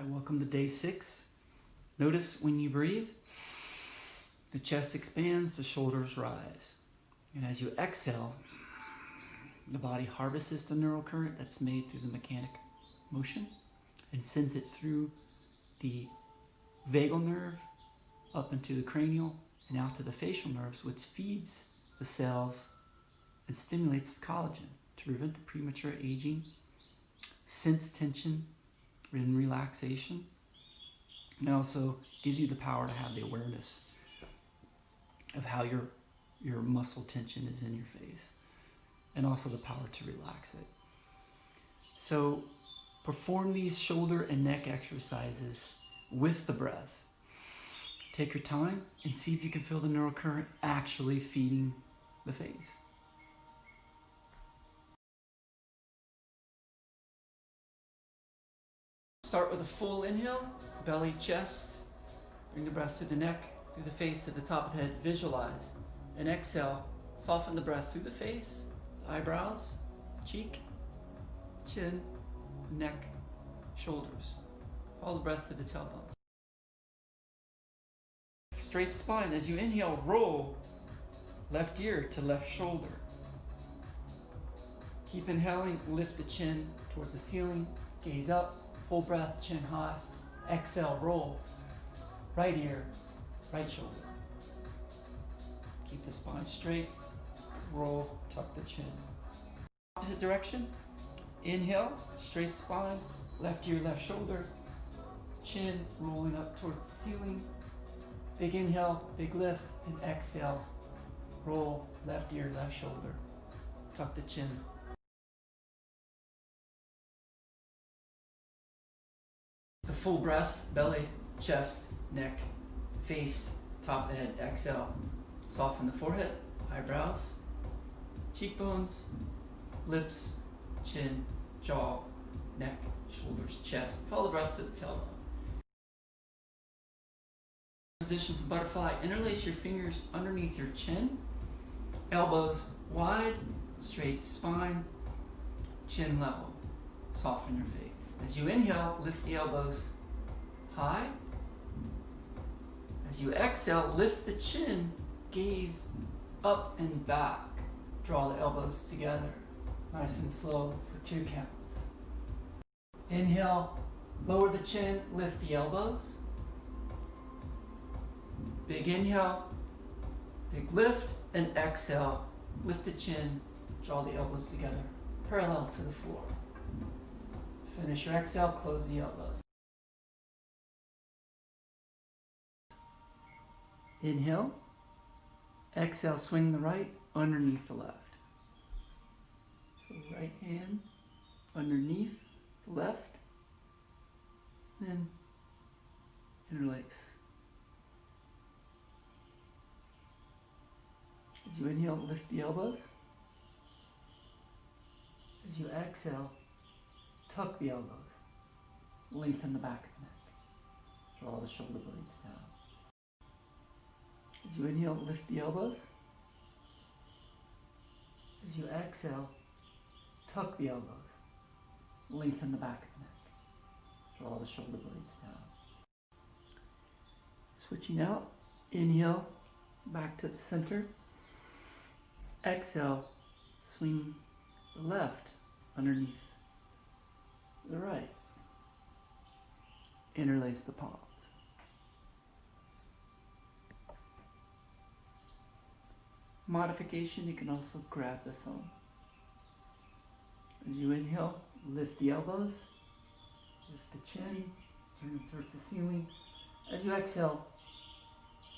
welcome to day 6. Notice when you breathe, the chest expands, the shoulders rise. And as you exhale, the body harvests the neural current that's made through the mechanic motion and sends it through the vagal nerve up into the cranial and out to the facial nerves, which feeds the cells and stimulates collagen to prevent the premature aging, sense tension and relaxation, and also gives you the power to have the awareness of how your muscle tension is in your face, and also the power to relax it. So perform these shoulder and neck exercises with the breath. Take your time and see if you can feel the neural current actually feeding the face. Start with a full inhale, belly, chest. Bring the breath through the neck, through the face, to the top of the head. Visualize. And exhale, soften the breath through the face, eyebrows, cheek, chin, neck, shoulders. Follow the breath to the tailbones. Straight spine. As you inhale, roll left ear to left shoulder. Keep inhaling, lift the chin towards the ceiling, gaze up. Full breath, chin high. Exhale, roll. Right ear, right shoulder. Keep the spine straight. Roll, tuck the chin. Opposite direction. Inhale, straight spine. Left ear, left shoulder. Chin rolling up towards the ceiling. Big inhale, big lift. And exhale, roll. Left ear, left shoulder. Tuck the chin. The full breath, belly, chest, neck, face, top of the head. Exhale, soften the forehead, eyebrows, cheekbones, lips, chin, jaw, neck, shoulders, chest. Follow the breath to the tailbone. Position for butterfly. Interlace your fingers underneath your chin, elbows wide, straight spine, chin level. Soften your face. As you inhale, lift the elbows high. As you exhale, lift the chin, gaze up and back. Draw the elbows together, nice and slow for 2 counts. Inhale, lower the chin, lift the elbows. Big inhale, big lift, and exhale, lift the chin, draw the elbows together, parallel to the floor. Finish your exhale, close the elbows. Inhale, exhale, swing the right underneath the left. So right hand underneath the left, then interlace. As you inhale, lift the elbows. As you exhale, tuck the elbows. Lengthen the back of the neck. Draw the shoulder blades down. As you inhale, lift the elbows. As you exhale, tuck the elbows. Lengthen the back of the neck. Draw the shoulder blades down. Switching out. Inhale, back to the center. Exhale, swing the left underneath the right. Interlace the palms. Modification, you can also grab the thumb. As you inhale, lift the elbows, lift the chin, turn them towards the ceiling. As you exhale,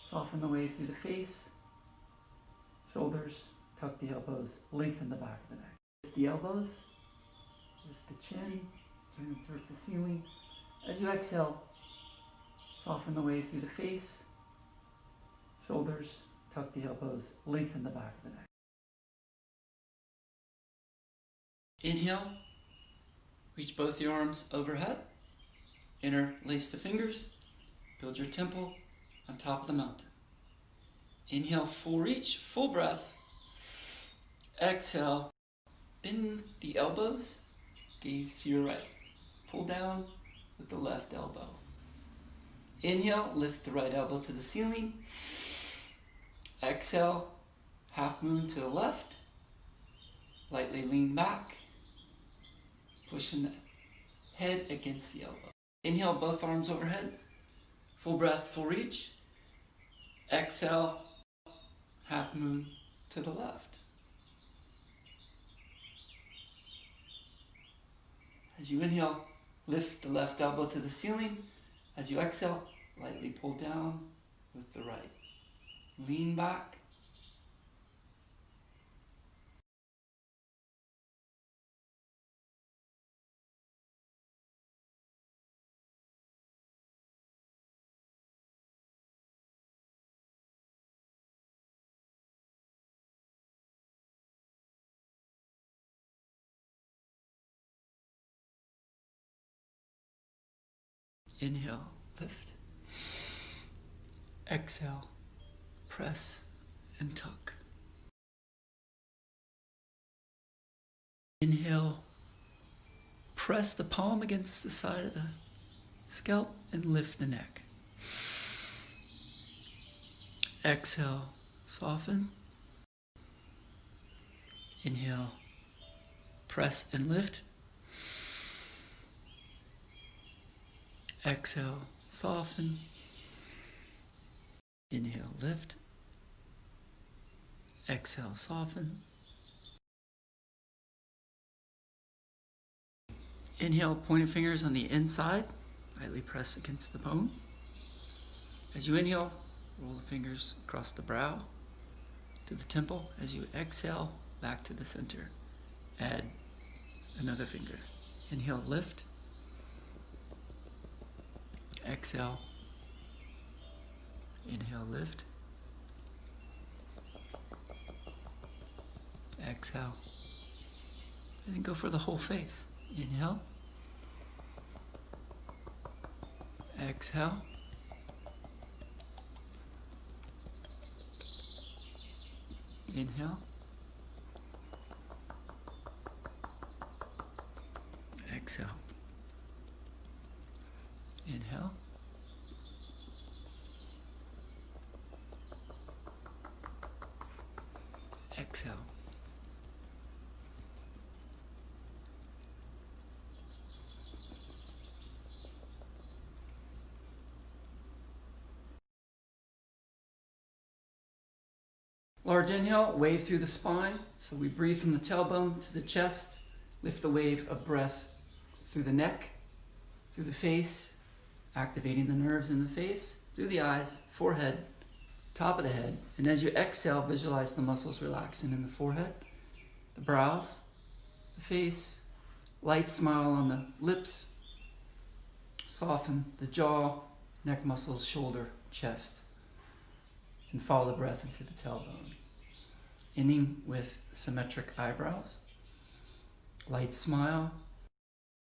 soften the wave through the face, shoulders, tuck the elbows, lengthen the back of the neck. Lift the elbows, lift the chin, turn them towards the ceiling. As you exhale, soften the wave through the face, shoulders, tuck the elbows, lengthen the back of the neck. Inhale, reach both your arms overhead, interlace the fingers, build your temple on top of the mountain. Inhale, full reach, full breath. Exhale, bend the elbows, gaze to your right. Pull down, with the left elbow. Inhale, lift the right elbow to the ceiling. Exhale, half moon to the left. Lightly lean back, pushing the head against the elbow. Inhale, both arms overhead. Full breath, full reach. Exhale, half moon to the left. As you inhale, lift the left elbow to the ceiling. As you exhale, lightly pull down with the right. Lean back. Inhale, lift. Exhale, press and tuck. Inhale, press the palm against the side of the scalp and lift the neck. Exhale, soften. Inhale, press and lift. Exhale, soften. Inhale, lift. Exhale, soften. Inhale, pointing fingers on the inside. Lightly press against the bone. As you inhale, roll the fingers across the brow to the temple. As you exhale, back to the center. Add another finger. Inhale, lift. Exhale. Inhale, lift. Exhale. And then go for the whole face. Inhale. Exhale. Inhale. Exhale. Inhale. Exhale. Large inhale, wave through the spine. So we breathe from the tailbone to the chest. Lift the wave of breath through the neck, through the face, activating the nerves in the face, through the eyes, forehead, top of the head. And as you exhale, visualize the muscles relaxing in the forehead, the brows, the face, light smile on the lips, soften the jaw, neck muscles, shoulder, chest, and follow the breath into the tailbone. Ending with symmetric eyebrows, light smile,